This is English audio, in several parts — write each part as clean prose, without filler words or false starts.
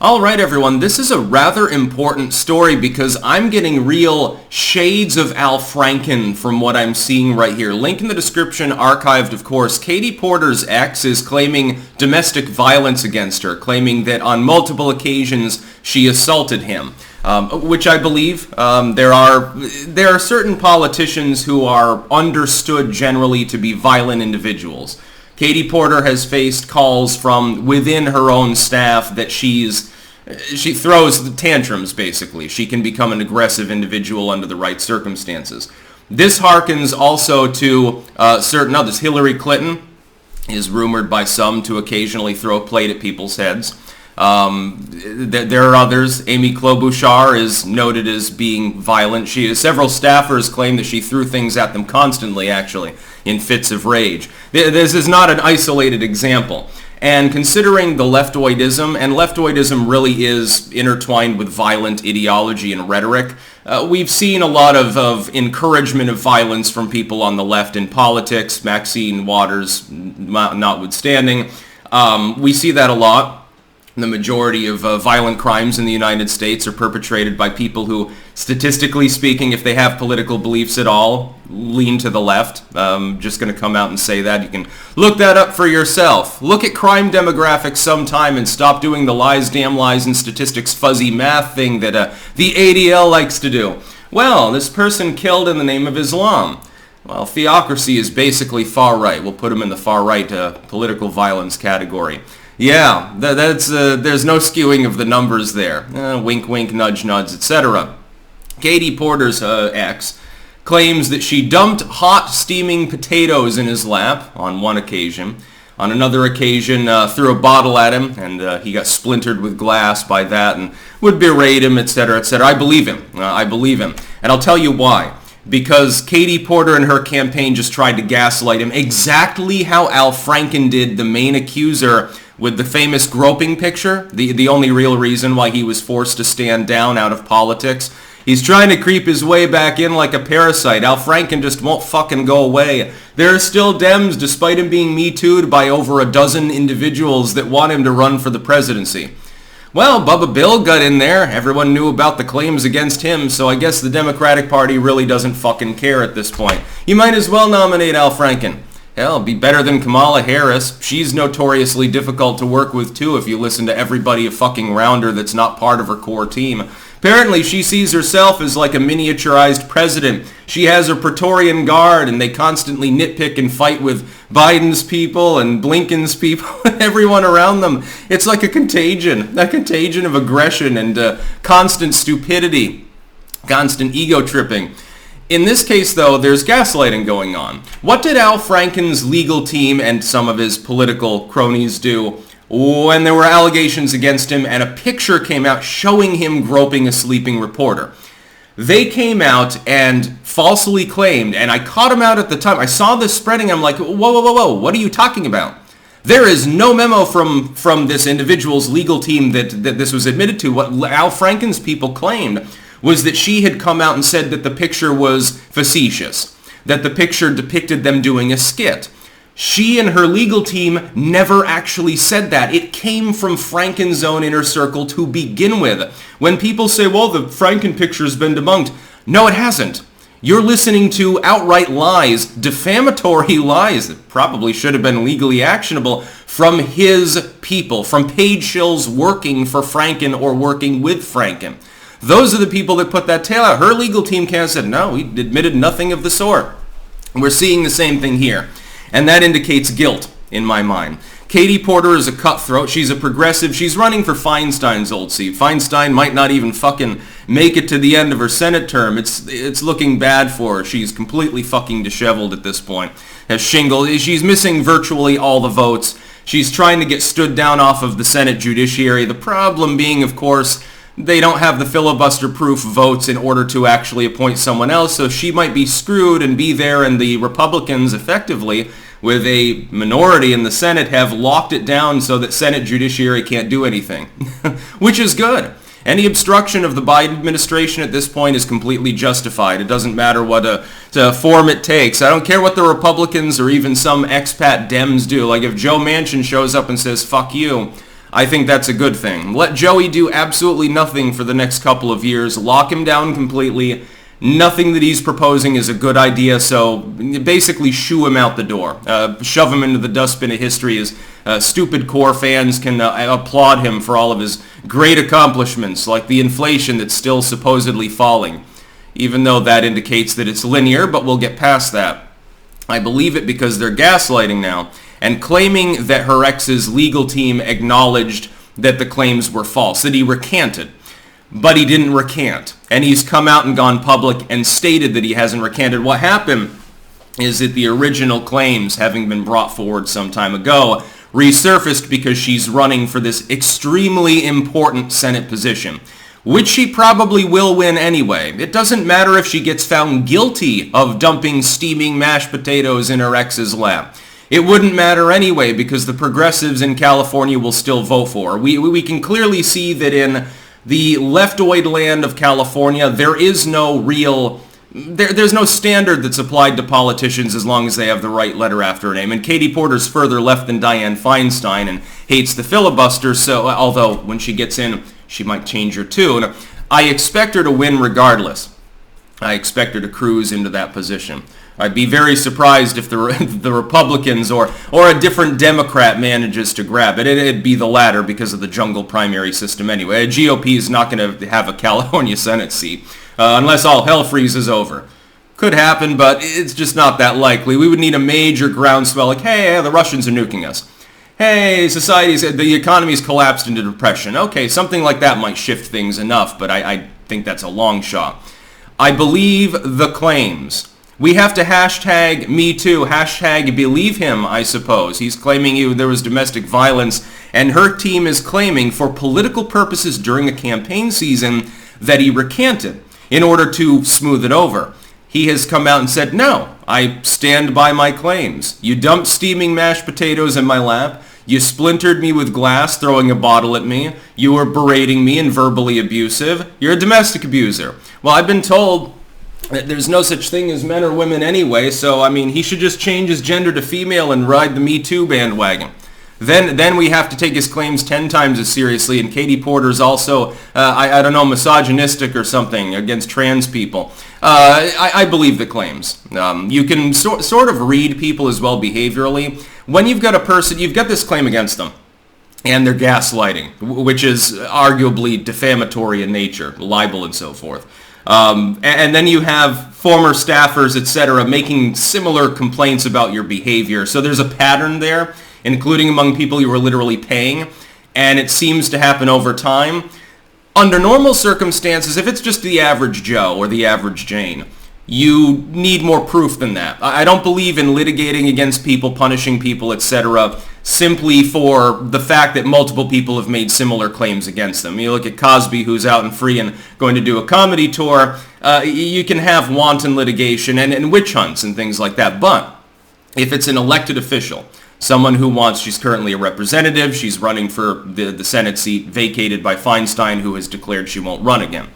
All right, everyone, this is a rather important story because I'm getting real shades of Al Franken from what I'm seeing right here. Link in the description, archived, of course. Katieporter's ex is claiming domestic violence against her, claiming that on multiple occasions she assaulted him. Which I believe. There are certain politicians who are understood generally to be violent individuals. Katieporter has faced calls from within her own staff that she throws the tantrums, basically. She can become an aggressive individual under the right circumstances. This harkens also to certain others. Hillary Clinton is rumored by some to occasionally throw a plate at people's heads. There are others. Amy Klobuchar is noted as being violent. Several staffers claim that she threw things at them constantly, actually, in fits of rage. This is not an isolated example. And considering the leftoidism, and leftoidism really is intertwined with violent ideology and rhetoric, we've seen a lot of encouragement of violence from people on the left in politics, Maxine Waters notwithstanding. We see that a lot. The majority of violent crimes in the United States are perpetrated by people who, statistically speaking, if they have political beliefs at all, lean to the left. Just going to come out and say that. You can look that up for yourself. Look at crime demographics sometime and stop doing the lies, damn lies, and statistics fuzzy math thing that the ADL likes to do. Well, this person killed in the name of Islam. Well, theocracy is basically far right. We'll put them in the far right political violence category. Yeah, there's no skewing of the numbers there. Wink, wink, nudge, nudge, etc. Katieporter's ex claims that she dumped hot, steaming potatoes in his lap on one occasion. On another occasion, threw a bottle at him, and he got splintered with glass by that and would berate him, etc., etc. I believe him. I believe him. And I'll tell you why. Because Katieporter and her campaign just tried to gaslight him exactly how Al Franken did, the main accuser, with the famous groping picture, the only real reason why he was forced to stand down out of politics. He's trying to creep his way back in like a parasite. Al Franken just won't fucking go away. There are still Dems, despite him being Me Too'd by over a dozen individuals that want him to run for the presidency. Well, Bubba Bill got in there. Everyone knew about the claims against him, so I guess the Democratic Party really doesn't fucking care at this point. You might as well nominate Al Franken. Hell, be better than Kamala Harris. She's notoriously difficult to work with, too, if you listen to everybody a fucking around her that's not part of her core team. Apparently, she sees herself as like a miniaturized president. She has her Praetorian Guard, and they constantly nitpick and fight with Biden's people and Blinken's people and everyone around them. It's like a contagion of aggression and constant stupidity, constant ego tripping. In this case, though, there's gaslighting going on. What did Al Franken's legal team and some of his political cronies do when there were allegations against him and a picture came out showing him groping a sleeping reporter? They came out and falsely claimed, and I caught him out at the time. I saw this spreading. I'm like, whoa, what are you talking about? There is no memo from this individual's legal team that this was admitted to. What Al Franken's people claimed was that she had come out and said that the picture was facetious, that the picture depicted them doing a skit. She and her legal team never actually said that. It came from Franken's own inner circle to begin with. When people say, well, the Franken picture's been debunked. No, it hasn't. You're listening to outright lies, defamatory lies that probably should have been legally actionable from his people, from paid shills working for Franken or working with Franken. Those are the people that put that tail out. Her legal team came and said, no, he admitted nothing of the sort. We're seeing the same thing here. And that indicates guilt in my mind. Katieporter is a cutthroat. She's a progressive. She's running for Feinstein's old seat. Feinstein might not even fucking make it to the end of her Senate term. It's looking bad for her. She's completely fucking disheveled at this point. Has shingles. She's missing virtually all the votes. She's trying to get stood down off of the Senate judiciary. The problem being, of course, they don't have the filibuster-proof votes in order to actually appoint someone else, so she might be screwed and be there, and the Republicans effectively, with a minority in the Senate, have locked it down so that Senate judiciary can't do anything, which is good. Any obstruction of the Biden administration at this point is completely justified. It doesn't matter what form it takes. I don't care what the Republicans or even some expat Dems do. Like if Joe Manchin shows up and says, fuck you, I think that's a good thing. Let Joey do absolutely nothing for the next couple of years. Lock him down completely. Nothing that he's proposing is a good idea, so basically shoo him out the door. Shove him into the dustbin of history as stupid core fans can applaud him for all of his great accomplishments, like the inflation that's still supposedly falling, even though that indicates that it's linear, but we'll get past that. I believe it because they're gaslighting now and claiming that her ex's legal team acknowledged that the claims were false, that he recanted. But he didn't recant, and he's come out and gone public and stated that he hasn't recanted. What happened is that the original claims, having been brought forward some time ago, resurfaced because she's running for this extremely important Senate position, which she probably will win anyway. It doesn't matter if she gets found guilty of dumping steaming mashed potatoes in her ex's lap. It wouldn't matter anyway because the progressives in California will still vote for her. We can clearly see that in the leftoid land of California, there is no real, there's no standard that's applied to politicians as long as they have the right letter after her name. And Katieporter's further left than Dianne Feinstein and hates the filibuster, so although when she gets in, she might change her tune. I expect her to win regardless. I expect her to cruise into that position. I'd be very surprised if the Republicans or a different Democrat manages to grab it. It'd be the latter because of the jungle primary system anyway. GOP is not going to have a California Senate seat unless all hell freezes over. Could happen, but it's just not that likely. We would need a major groundswell like, hey, the Russians are nuking us. Hey, the economy's collapsed into depression. Okay, something like that might shift things enough, but I think that's a long shot. I believe the claims. We have to hashtag me too, hashtag believe him, I suppose. He's claiming there was domestic violence, and her team is claiming for political purposes during a campaign season that he recanted in order to smooth it over. He has come out and said, no, I stand by my claims. You dumped steaming mashed potatoes in my lap. You splintered me with glass, throwing a bottle at me. You were berating me and verbally abusive. You're a domestic abuser. Well, I've been told there's no such thing as men or women anyway, so, I mean, he should just change his gender to female and ride the Me Too bandwagon. Then we have to take his claims 10 times as seriously, and Katieporter's also, I don't know, misogynistic or something against trans people. I believe the claims. You can sort of read people as well behaviorally. When you've got a person, you've got this claim against them, and they're gaslighting, which is arguably defamatory in nature, libel and so forth. And then you have former staffers, etc., making similar complaints about your behavior. So there's a pattern there, including among people you were literally paying, and it seems to happen over time. Under normal circumstances, if it's just the average Joe or the average Jane, you need more proof than that. I don't believe in litigating against people, punishing people, etc., simply for the fact that multiple people have made similar claims against them. You look at Cosby, who's out and free and going to do a comedy tour. You can have wanton litigation and witch hunts and things like that. But if it's an elected official, someone who she's currently a representative, she's running for the Senate seat vacated by Feinstein, who has declared she won't run again.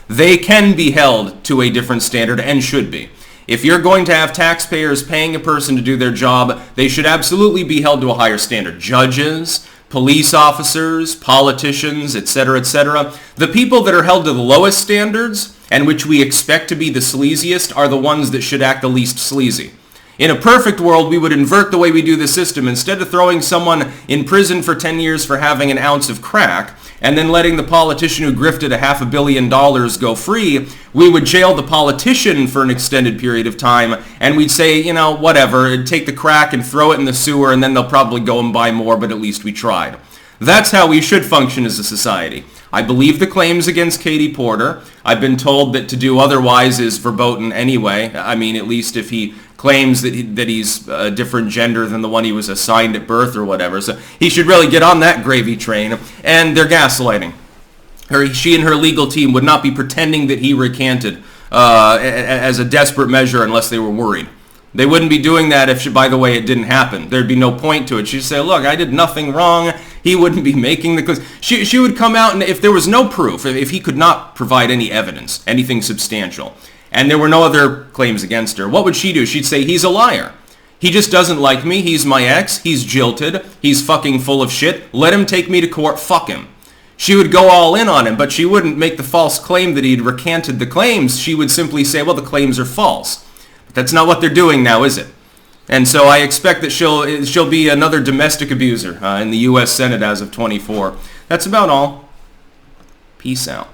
They can be held to a different standard and should be. If you're going to have taxpayers paying a person to do their job, they should absolutely be held to a higher standard. Judges, police officers, politicians, etc., etc. The people that are held to the lowest standards and which we expect to be the sleaziest are the ones that should act the least sleazy. In a perfect world, we would invert the way we do the system. Instead of throwing someone in prison for 10 years for having an ounce of crack and then letting the politician who grifted $500 million go free, we would jail the politician for an extended period of time, and we'd say, whatever, take the crack and throw it in the sewer, and then they'll probably go and buy more, but at least we tried. That's how we should function as a society. I believe the claims against Katieporter. I've been told that to do otherwise is verboten anyway. I mean, at least if he claims that he's a different gender than the one he was assigned at birth or whatever. So he should really get on that gravy train. And they're gaslighting. She and her legal team would not be pretending that he recanted as a desperate measure unless they were worried. They wouldn't be doing that if, by the way, it didn't happen. There'd be no point to it. She'd say, look, I did nothing wrong. He wouldn't be making the claims. She would come out, and if there was no proof, if he could not provide any evidence, anything substantial, and there were no other claims against her, what would she do? She'd say, he's a liar. He just doesn't like me. He's my ex. He's jilted. He's fucking full of shit. Let him take me to court. Fuck him. She would go all in on him, but she wouldn't make the false claim that he'd recanted the claims. She would simply say, well, the claims are false. But that's not what they're doing now, is it? And so I expect that she'll be another domestic abuser in the U.S. Senate as of 24. That's about all. Peace out.